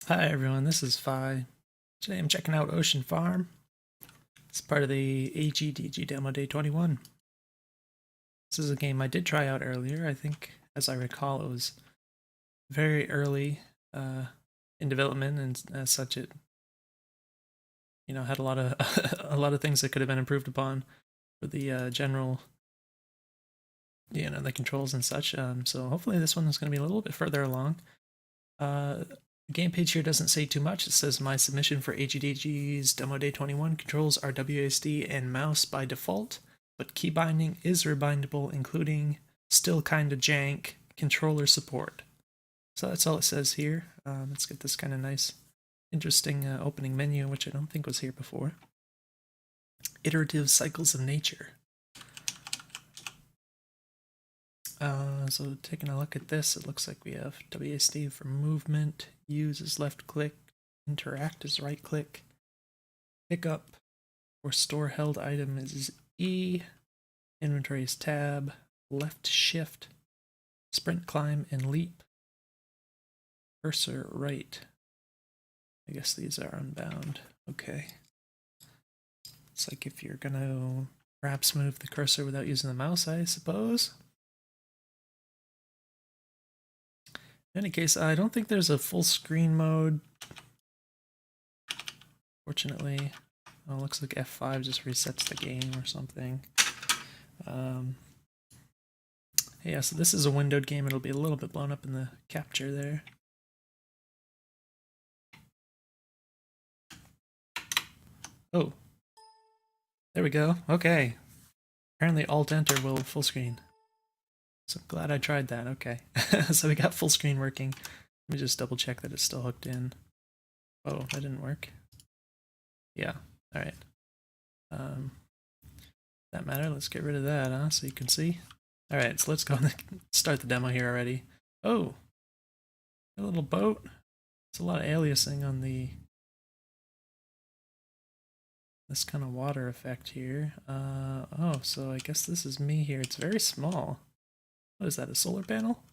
Hi everyone, this is Phi. Today I'm checking out Oceanfarm. It's part of the AGDG Demo Day 21. This is a game I did try out earlier. I think, as I recall, it was very early in development, and as such, it had a lot of a lot of things that could have been improved upon for the general, the controls and such. So hopefully this one is going to be a little bit further along. The game page here doesn't say too much. It says my submission for AGDG's Demo Day 21 controls are WASD and mouse by default, but key binding is rebindable, including still kinda jank controller support. So that's all it says here. Let's get this kind of nice, interesting opening menu, which I don't think was here before. Iterative cycles of nature. So taking a look at this, it looks like we have WASD for movement, use is left click, interact is right click, pickup or store held item is E, inventory is tab, left shift, sprint, climb, and leap, cursor right. I guess these are unbound. Okay. It's like if you're gonna perhaps move the cursor without using the mouse, I suppose. In any case, I don't think there's a full screen mode. Fortunately, it looks like F5 just resets the game or something. Yeah, so this is a windowed game. It'll be a little bit blown up in the capture there. Oh, there we go. Okay. Apparently Alt-Enter will full screen. So I'm glad I tried that. Okay. So we got full screen working. Let me just double check that it's still hooked in. Oh, that didn't work. Yeah. All right. That matter. Let's get rid of that, huh? So you can see. All right. So let's go and start the demo here already. Oh, a little boat. It's a lot of aliasing on this kind of water effect here. Oh, so I guess this is me here. It's very small. What is that, a solar panel?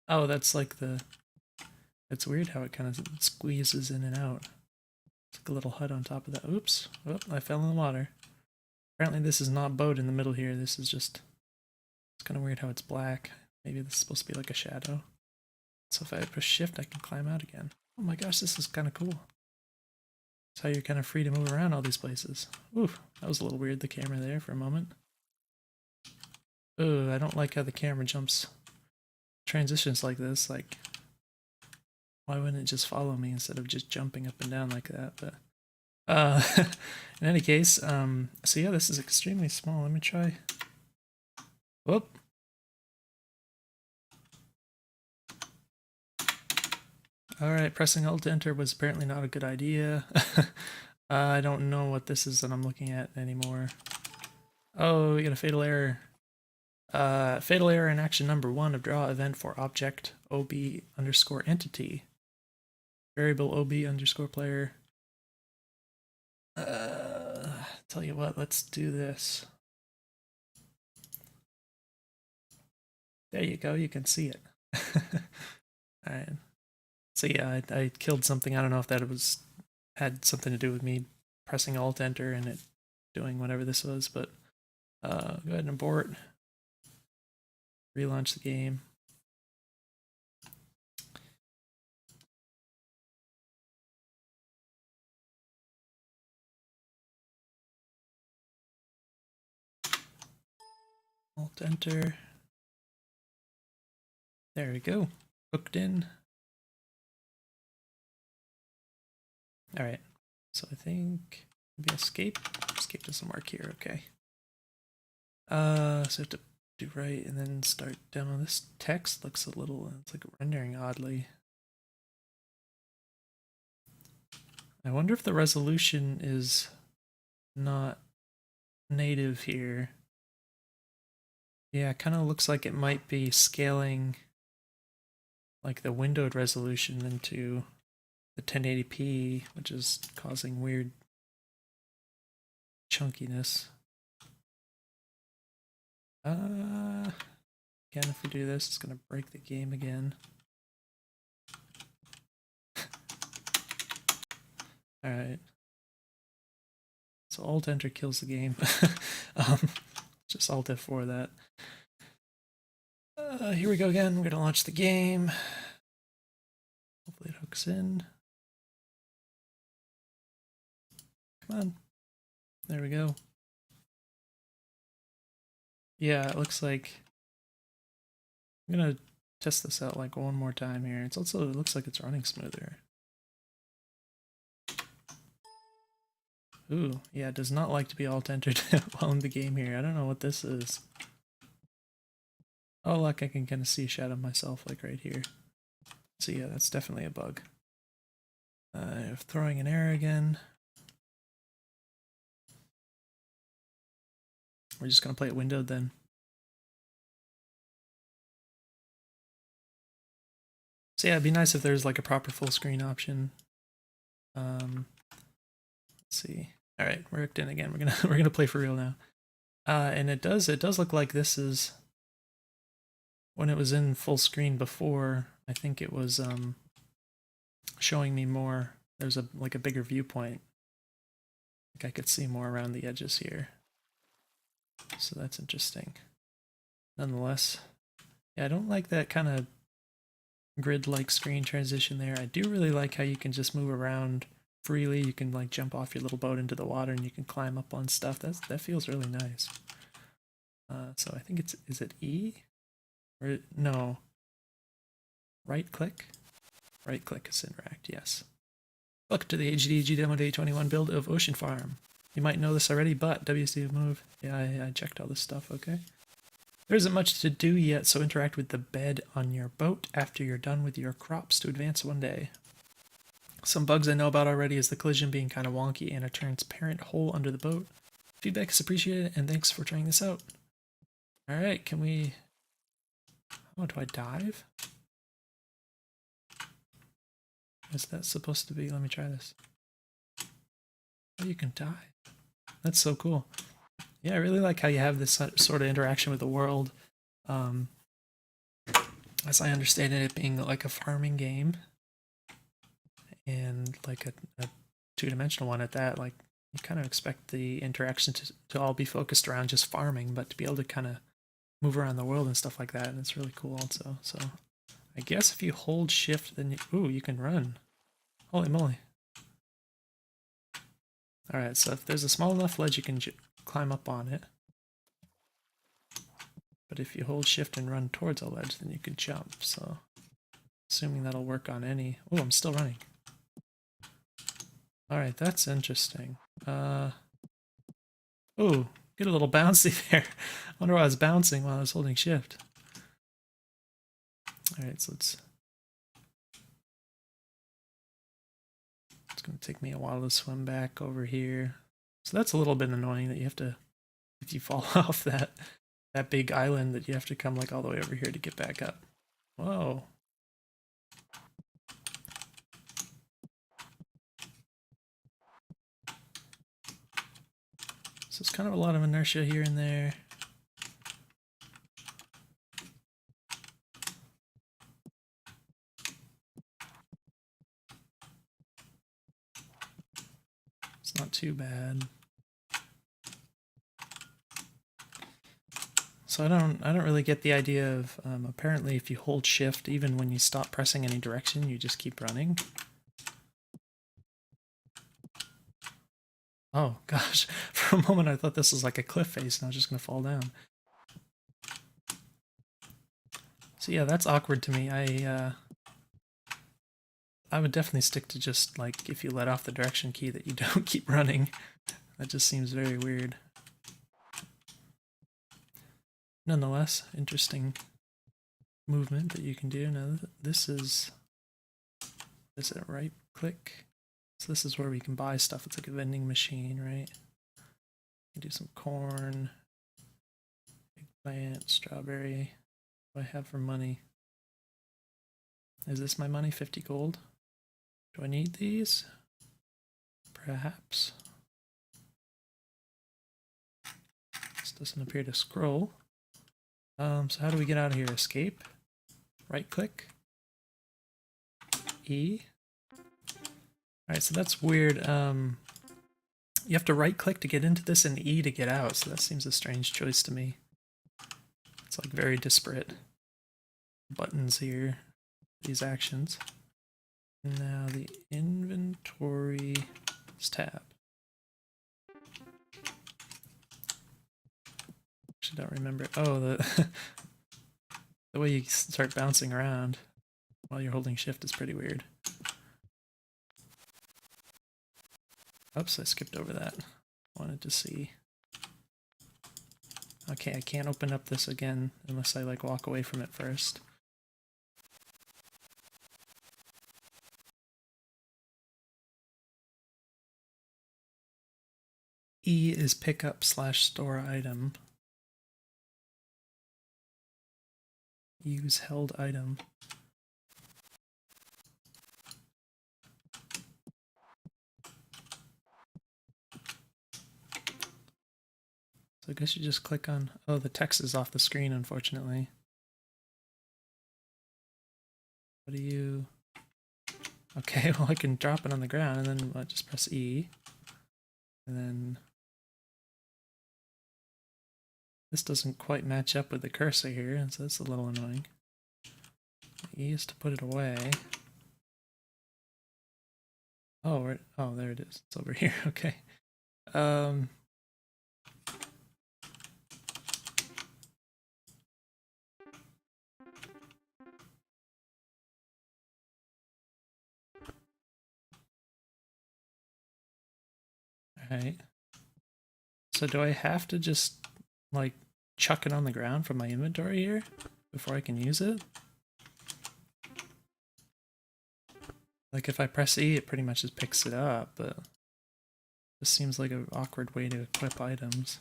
Oh, that's like it's weird how it kind of squeezes in and out. It's like a little hut on top of that. Oops. Oh, I fell in the water. Apparently this is not boat in the middle here. This is just, it's kind of weird how it's black. Maybe this is supposed to be like a shadow. So if I push shift, I can climb out again. Oh my gosh, this is kind of cool. That's how you're kind of free to move around all these places. Ooh, that was a little weird, the camera there for a moment. Ooh, I don't like how the camera jumps transitions like this. Like, why wouldn't it just follow me instead of just jumping up and down like that? But in any case, so yeah, this is extremely small. Let me try. Whoop. Alright, pressing Alt Enter was apparently not a good idea. I don't know what this is that I'm looking at anymore. Oh, we got a fatal error. Fatal error in action number 1 of draw event for object OB underscore entity. Variable OB underscore player. Tell you what, let's do this. There you go, you can see it. Alright. So yeah, I killed something. I don't know if that had something to do with me pressing Alt Enter and it doing whatever this was, but go ahead and abort. Relaunch the game. Alt Enter. There we go. Hooked in. Alright. So I think maybe escape. Escape doesn't work here, okay. So I have to do right and then start demo. This text looks a little, it's like rendering oddly. I wonder if the resolution is not native here. Yeah, it kind of looks like it might be scaling like the windowed resolution into the 1080p, which is causing weird chunkiness. Again, if we do this, it's gonna break the game again. Alright. So Alt Enter kills the game. Just Alt F4 that. Here we go again. We're gonna launch the game. Hopefully it hooks in. Come on. There we go. Yeah, it looks like I'm gonna test this out like one more time here. It's also, it looks like it's running smoother. Ooh, yeah, it does not like to be alt entered while in the game here. I don't know what this is. Oh, look, I can kind of see a shadow of myself like right here. So yeah, that's definitely a bug. Throwing an error again. We're just gonna play it windowed then. So yeah, it'd be nice if there's like a proper full screen option. Let's see. All right, we're hooked in again. We're gonna play for real now. And it does look like this is when it was in full screen before. I think it was showing me more. There's like a bigger viewpoint. I think I could see more around the edges here. So that's interesting. Nonetheless, yeah, I don't like that kind of grid-like screen transition there. I do really like how you can just move around freely. You can like jump off your little boat into the water and you can climb up on stuff. That feels really nice. So I think is it E? Or no. Right click? Right click is interact, yes. Welcome to the HDG Demo Day 21 build of Oceanfarm. You might know this already, but WSD move. Yeah, I checked all this stuff, okay? There isn't much to do yet, so interact with the bed on your boat after you're done with your crops to advance one day. Some bugs I know about already is the collision being kind of wonky and a transparent hole under the boat. Feedback is appreciated, and thanks for trying this out. Alright, can we... Oh, do I dive? Is that supposed to be... Let me try this. Oh, you can dive. That's so cool. Yeah, I really like how you have this sort of interaction with the world. As I understand it being like a farming game. And like a two-dimensional one at that. Like, you kind of expect the interaction to all be focused around just farming, but to be able to kind of move around the world and stuff like that, and it's really cool also. So I guess if you hold shift, then you can run. Holy moly. Alright, so if there's a small enough ledge, you can climb up on it. But if you hold shift and run towards a ledge, then you can jump. So assuming that'll work on any... Oh, I'm still running. Alright, that's interesting. Oh, get a little bouncy there. I wonder why I was bouncing while I was holding shift. Alright, so it's going to take me a while to swim back over here. So that's a little bit annoying that you have to, if you fall off that big island, that you have to come like all the way over here to get back up. Whoa. So it's kind of a lot of inertia here and there. It's not too bad. So I don't really get the idea of apparently if you hold shift, even when you stop pressing any direction, you just keep running. Oh gosh, for a moment I thought this was like a cliff face and I was just gonna fall down. So yeah, that's awkward to me. I would definitely stick to just like if you let off the direction key that you don't keep running. That just seems very weird. Nonetheless, interesting movement that you can do. Now this is it right click? So this is where we can buy stuff. It's like a vending machine, right? You do some corn, eggplant, strawberry. What do I have for money? Is this my money? 50 gold? Do I need these? Perhaps. This doesn't appear to scroll. So how do we get out of here? Escape? Right click? E? Alright, so that's weird. You have to right click to get into this and E to get out, so that seems a strange choice to me. It's like very disparate buttons here, these actions. Now the inventory tab. Actually don't remember. Oh, the the way you start bouncing around while you're holding shift is pretty weird. Oops, I skipped over that. Wanted to see. Okay, I can't open up this again unless I like walk away from it first. E is pickup/store item. Use held item. So I guess you just click on, oh, the text is off the screen, unfortunately. What do you, okay, well I can drop it on the ground and then I'll just press E. And then this doesn't quite match up with the cursor here, so that's a little annoying. E is to put it away. Oh, right. Oh, there it is. It's over here. Okay. Alright. So do I have to just, like, chuck it on the ground from my inventory here before I can use it? Like, if I press E, it pretty much just picks it up, but this seems like an awkward way to equip items.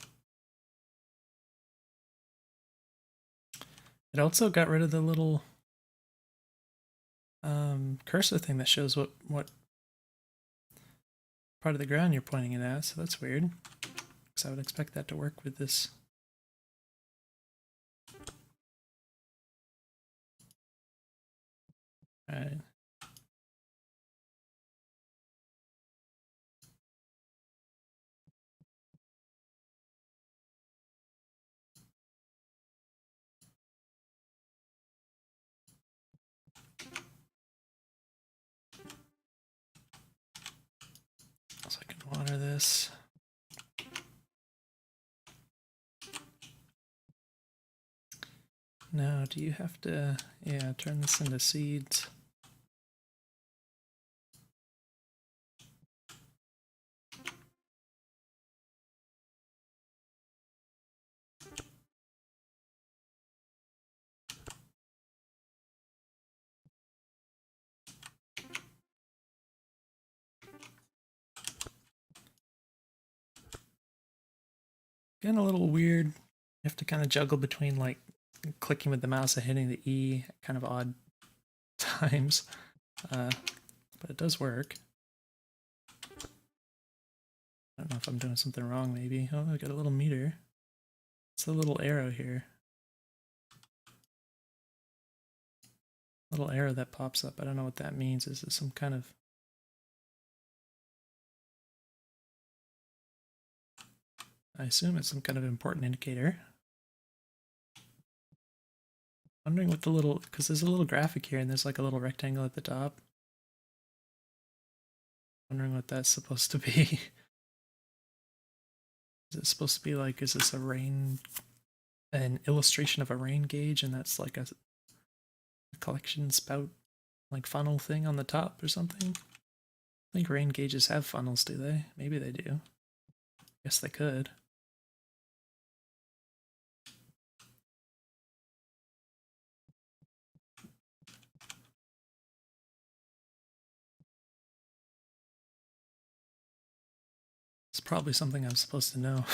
It also got rid of the little cursor thing that shows what part of the ground you're pointing it at, so that's weird. Because I would expect that to work with this. Alright. So I can water this. Now, do you have to, yeah, turn this into seeds? Getting a little weird. You have to kind of juggle between like clicking with the mouse and hitting the E at kind of odd times. But it does work. I don't know if I'm doing something wrong, maybe. Oh, I got a little meter. It's a little arrow here. Little arrow that pops up. I don't know what that means. Is it some kind of... I assume it's some kind of important indicator. Wondering what the little... Because there's a little graphic here and there's like a little rectangle at the top. Wondering what that's supposed to be. Is it supposed to be like, is this a rain... an illustration of a rain gauge and that's like a collection spout like funnel thing on the top or something? I think rain gauges have funnels, do they? Maybe they do. Guess they could. It's probably something I'm supposed to know.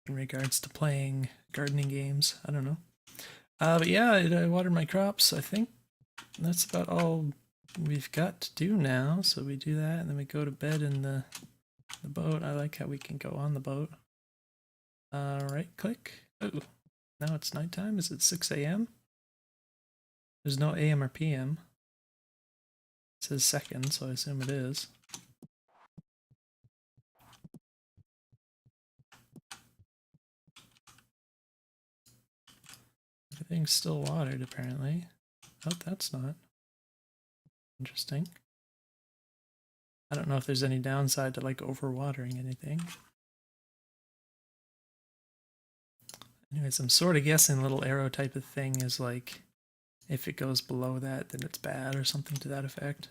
In regards to playing gardening games. I don't know. But yeah, I watered my crops. I think that's about all we've got to do now. So we do that and then we go to bed in the boat. I like how we can go on the boat. Right click. Oh, now it's nighttime. Is it 6 a.m.? There's no AM or PM. It says second, so I assume it is. Everything's still watered, apparently. Oh, that's not. Interesting. I don't know if there's any downside to like overwatering anything. Anyways, I'm sort of guessing the little arrow type of thing is like, if it goes below that, then it's bad or something to that effect.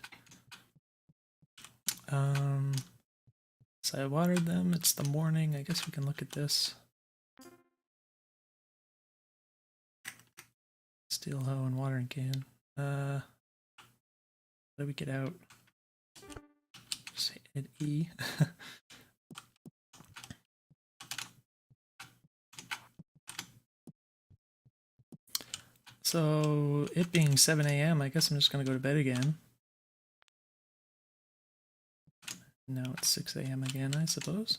So I watered them. It's the morning. I guess we can look at this. Steel hoe and watering can. How do we get out? Just hit E. So it being 7 a.m., I guess I'm just gonna go to bed again. Now it's 6 a.m. again, I suppose.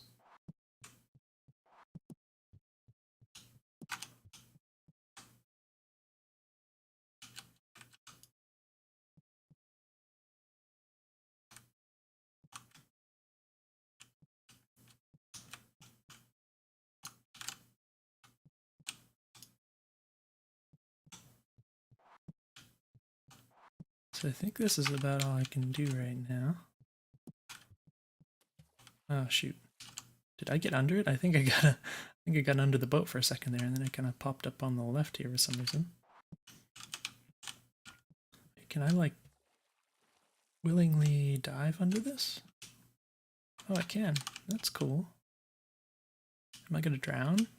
So I think this is about all I can do right now. Oh shoot. Did I get under it? I think I got under the boat for a second there, and then it kind of popped up on the left here for some reason. Can I like willingly dive under this? Oh, I can. That's cool. Am I gonna drown?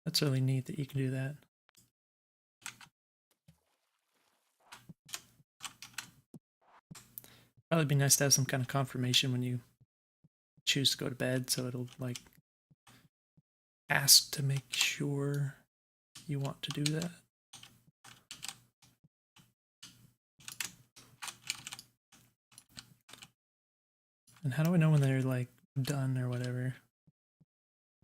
That's really neat that you can do that. Probably be nice to have some kind of confirmation when you choose to go to bed, so it'll like ask to make sure you want to do that. And how do I know when they're like done or whatever?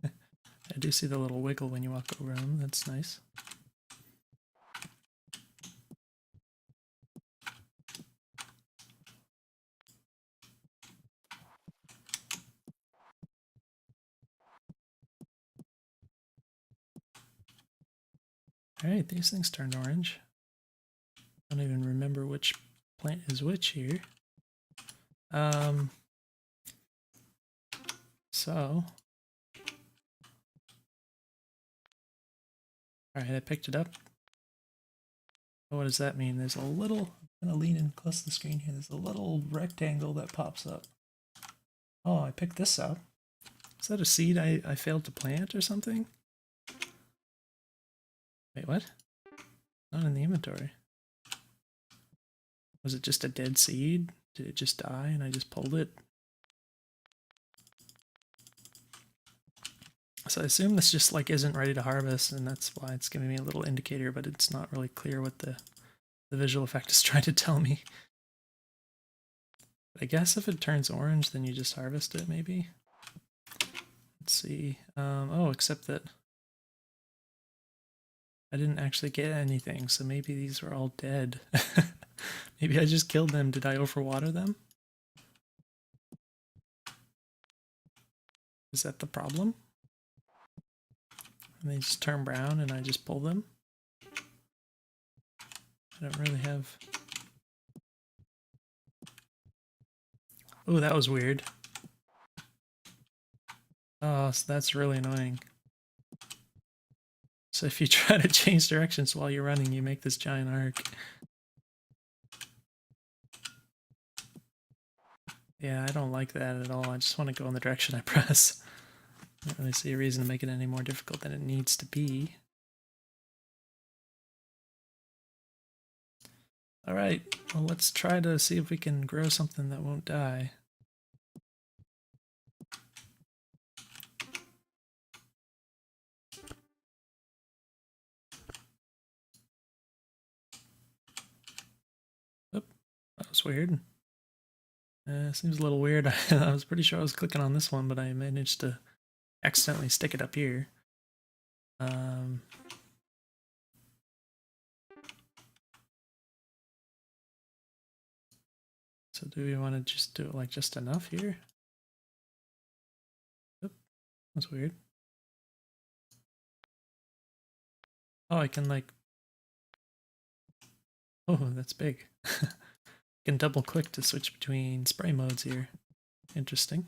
I do see the little wiggle when you walk over them. That's nice. Alright, these things turned orange. I don't even remember which plant is which here. So. Alright, I picked it up. What does that mean? There's a little, I'm gonna lean in close to the screen here. There's a little rectangle that pops up. Oh, I picked this up. Is that a seed I failed to plant or something? Wait, what? Not in the inventory. Was it just a dead seed? Did it just die and I just pulled it? So I assume this just like isn't ready to harvest, and that's why it's giving me a little indicator, but it's not really clear what the visual effect is trying to tell me. I guess if it turns orange, then you just harvest it, maybe? Let's see. Oh, except that I didn't actually get anything, so maybe these were all dead. Maybe I just killed them. Did I overwater them? Is that the problem? And they just turn brown and I just pull them? I don't really have... Oh, that was weird. Oh, so that's really annoying. So if you try to change directions while you're running, you make this giant arc. Yeah, I don't like that at all. I just want to go in the direction I press. I don't really see a reason to make it any more difficult than it needs to be. Alright, well let's try to see if we can grow something that won't die. Oop, that was weird. Seems a little weird. I was pretty sure I was clicking on this one, but I managed to accidentally stick it up here. So do we want to just do it like just enough here? Oop, that's weird. Oh, I can like... Oh, that's big. I can double click to switch between spray modes here. Interesting.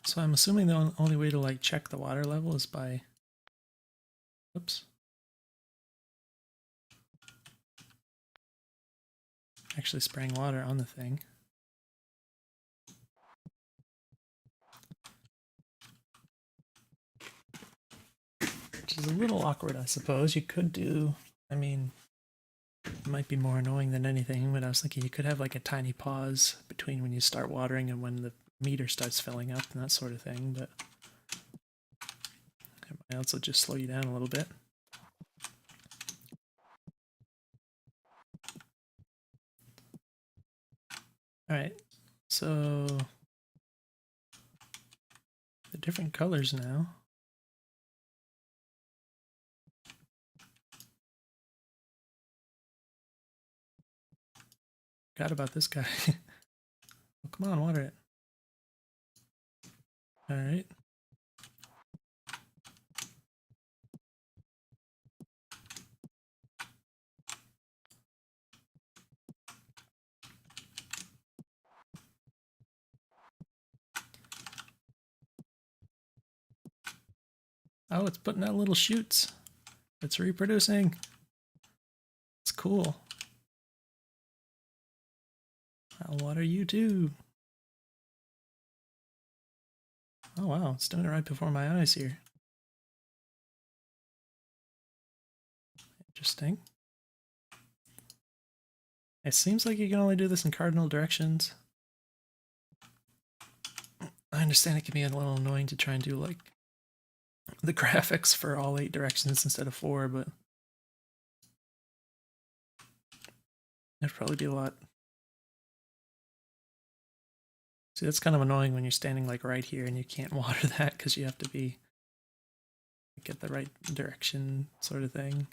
So I'm assuming the only way to like check the water level is by... Oops. Actually spraying water on the thing. Which is a little awkward, I suppose. You could do... I mean, it might be more annoying than anything, but I was thinking you could have like a tiny pause between when you start watering and when the meter starts filling up and that sort of thing, but it might also just slow you down a little bit. Alright, so the different colors now. Forgot about this guy. Oh, come on, water it. Alright. Oh, it's putting out little shoots. It's reproducing. It's cool. I'll water you too. Oh wow, it's doing it right before my eyes here. Interesting. It seems like you can only do this in cardinal directions. I understand it can be a little annoying to try and do like the graphics for all 8 directions instead of 4, but it'd probably be a lot. See, that's kind of annoying when you're standing like right here and you can't water that because you have to be get the right direction sort of thing.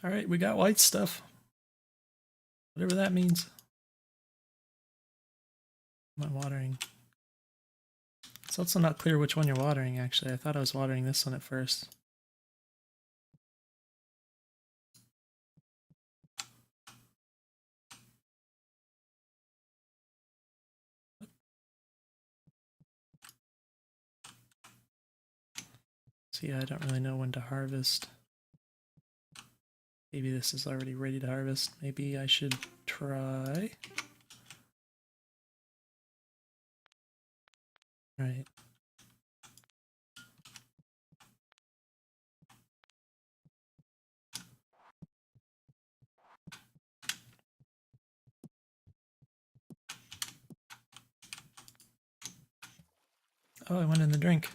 All right, we got white stuff. Whatever that means. Am I watering? It's also not clear which one you're watering, actually. I thought I was watering this one at first. So yeah, I don't really know when to harvest. Maybe this is already ready to harvest. Maybe I should try. All right. Oh, I went in the drink.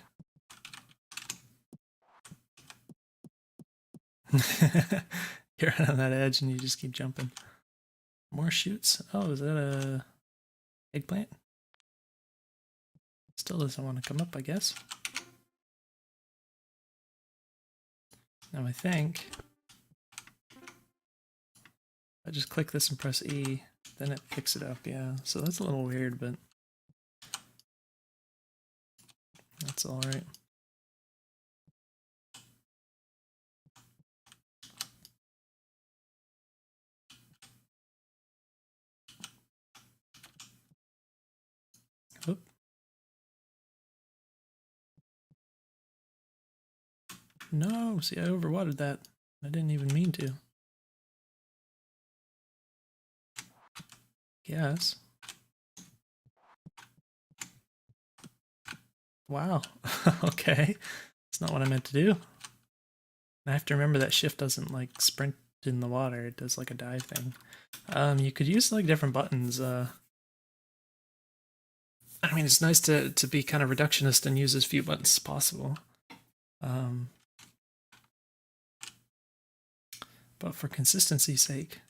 You're on that edge and you just keep jumping. More shoots? Oh, is that a eggplant? Still doesn't want to come up, I guess. Now I think I just click this and press E, then it picks it up, yeah. So that's a little weird, but that's alright. Oop. No, see, I overwatered that. I didn't even mean to. Yes. Wow. Okay. It's not what I meant to do. I have to remember that shift doesn't like sprint in the water, it does like a dive thing. You could use like different buttons. I mean, it's nice to be kind of reductionist and use as few buttons as possible. But for consistency's sake,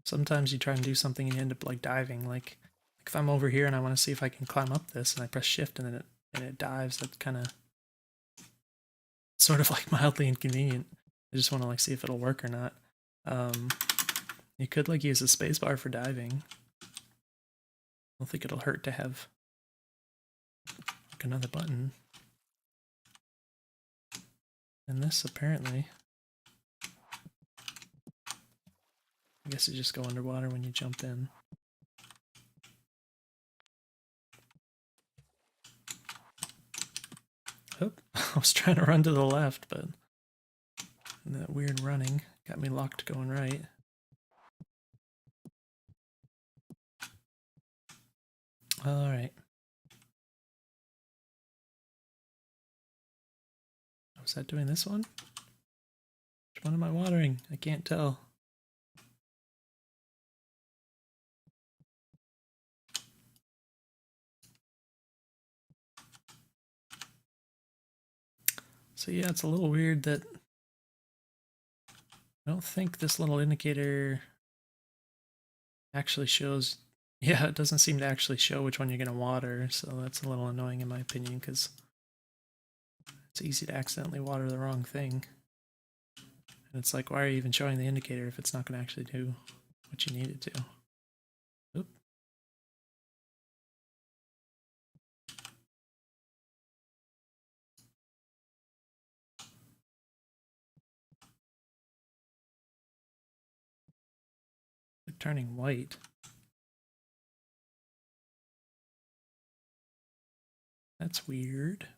sometimes you try and do something and you end up like diving. Like if I'm over here and I want to see if I can climb up this and I press shift and then it dives, that's kind of sort of like mildly inconvenient. I just want to like see if it'll work or not. You could like use a spacebar for diving. I don't think it'll hurt to have like another button. And this apparently, I guess you just go underwater when you jump in. Oh, I was trying to run to the left, but that weird running got me locked going right. All right. Was that doing this one? Which one am I watering? I can't tell. So yeah, it's a little weird that I don't think this little indicator actually shows. Yeah, it doesn't seem to actually show which one you're going to water, so that's a little annoying in my opinion because it's easy to accidentally water the wrong thing. And it's like, why are you even showing the indicator if it's not going to actually do what you need it to? Oop. They're turning white. That's weird.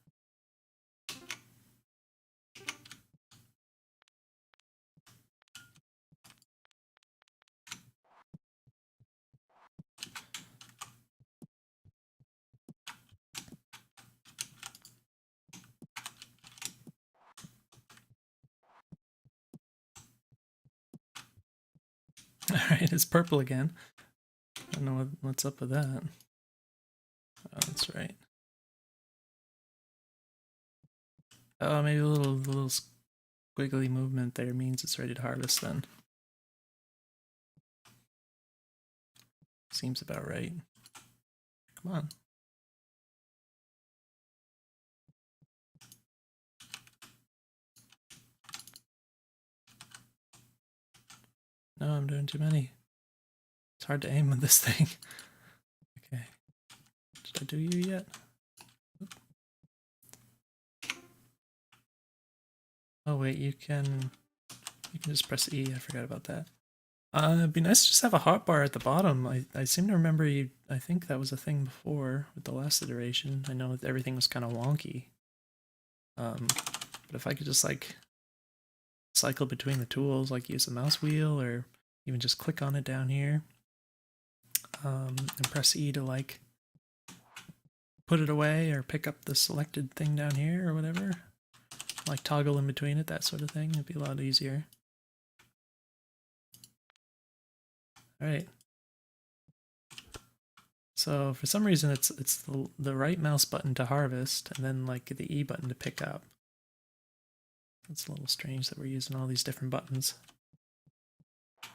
Alright, it's purple again. I don't know what's up with that. Oh, that's right. Oh, maybe a little squiggly movement there means it's ready to harvest then. Seems about right. Come on. No, I'm doing too many. It's hard to aim with this thing. Okay. Did I do you yet? Oop. Oh wait, you can just press E. I forgot about that. It'd be nice to just have a hotbar at the bottom. I seem to remember I think that was a thing before with the last iteration. I know that everything was kind of wonky. But if I could just like cycle between the tools, like use the mouse wheel or even just click on it down here, and press E to like put it away or pick up the selected thing down here or whatever, like toggle in between it, that sort of thing, it'd be a lot easier. All right. So for some reason it's the right mouse button to harvest and then like the E button to pick up. It's a little strange that we're using all these different buttons. I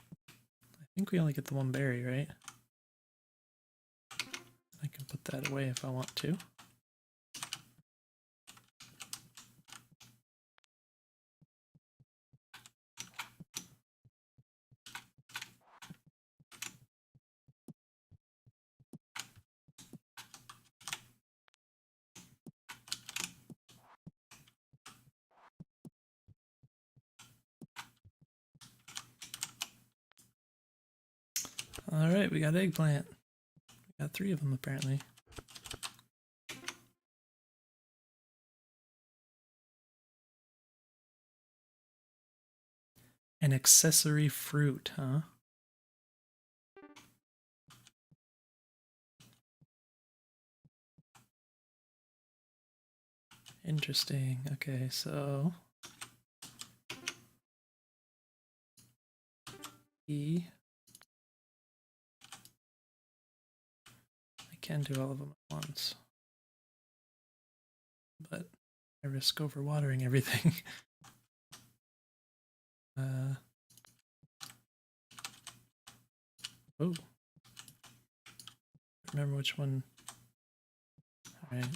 think we only get the one berry, right? I can put that away if I want to. All right, we got eggplant. We got 3 of them apparently. An accessory fruit, huh? Interesting. Okay, so E. I can do all of them at once. But I risk overwatering everything. Oh. Remember which one. Alright.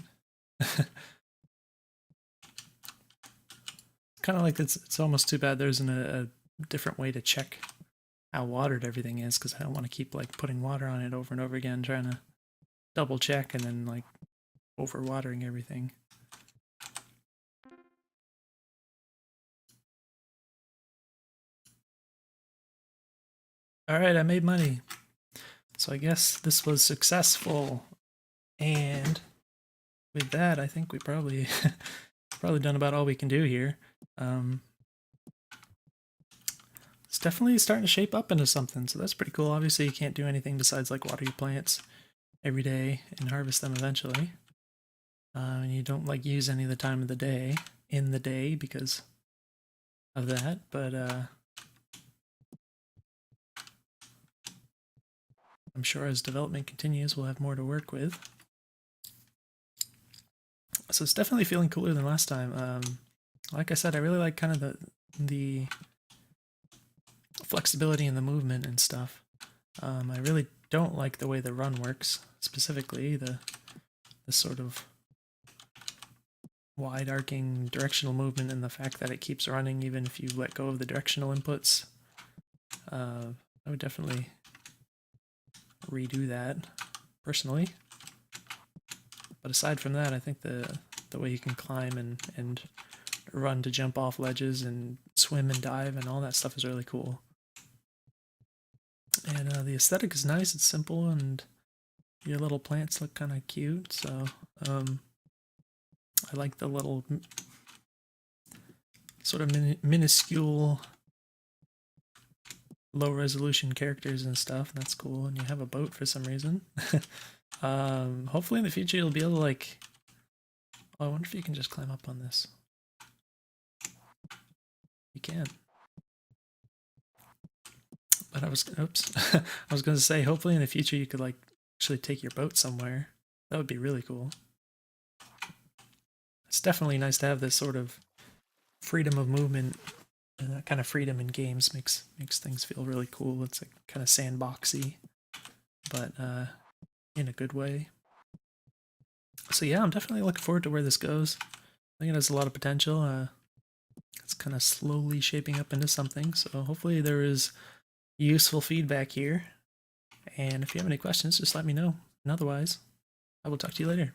Kind of like it's almost too bad there isn't a different way to check how watered everything is, because I don't want to keep like putting water on it over and over again, trying to double check and then like overwatering everything. Alright, I made money. So I guess this was successful. And with that, I think we probably done about all we can do here. It's definitely starting to shape up into something, so that's pretty cool. Obviously, you can't do anything besides like water your plants every day and harvest them eventually. And you don't like use any of the time of the day in the day because of that, but I'm sure as development continues, we'll have more to work with. So it's definitely feeling cooler than last time. Like I said, I really like kind of the flexibility in the movement and stuff. I really don't like the way the run works, specifically the sort of wide arcing directional movement and the fact that it keeps running even if you let go of the directional inputs. I would definitely redo that personally. But aside from that, I think the way you can climb and run to jump off ledges and swim and dive and all that stuff is really cool. And the aesthetic is nice, it's simple, and your little plants look kind of cute, so I like the little sort of minuscule low resolution characters and stuff. That's cool. And you have a boat for some reason. Hopefully in the future you'll be able to like, oh, I wonder if you can just climb up on this. You can. But I was, oops, I was going to say, hopefully in the future you could like actually take your boat somewhere. That would be really cool. It's definitely nice to have this sort of freedom of movement, and that kind of freedom in games makes things feel really cool. It's like kind of sandboxy, but in a good way. So yeah, I'm definitely looking forward to where this goes. I think it has a lot of potential. It's kind of slowly shaping up into something, so hopefully there is useful feedback here. And if you have any questions, just let me know. And otherwise, I will talk to you later.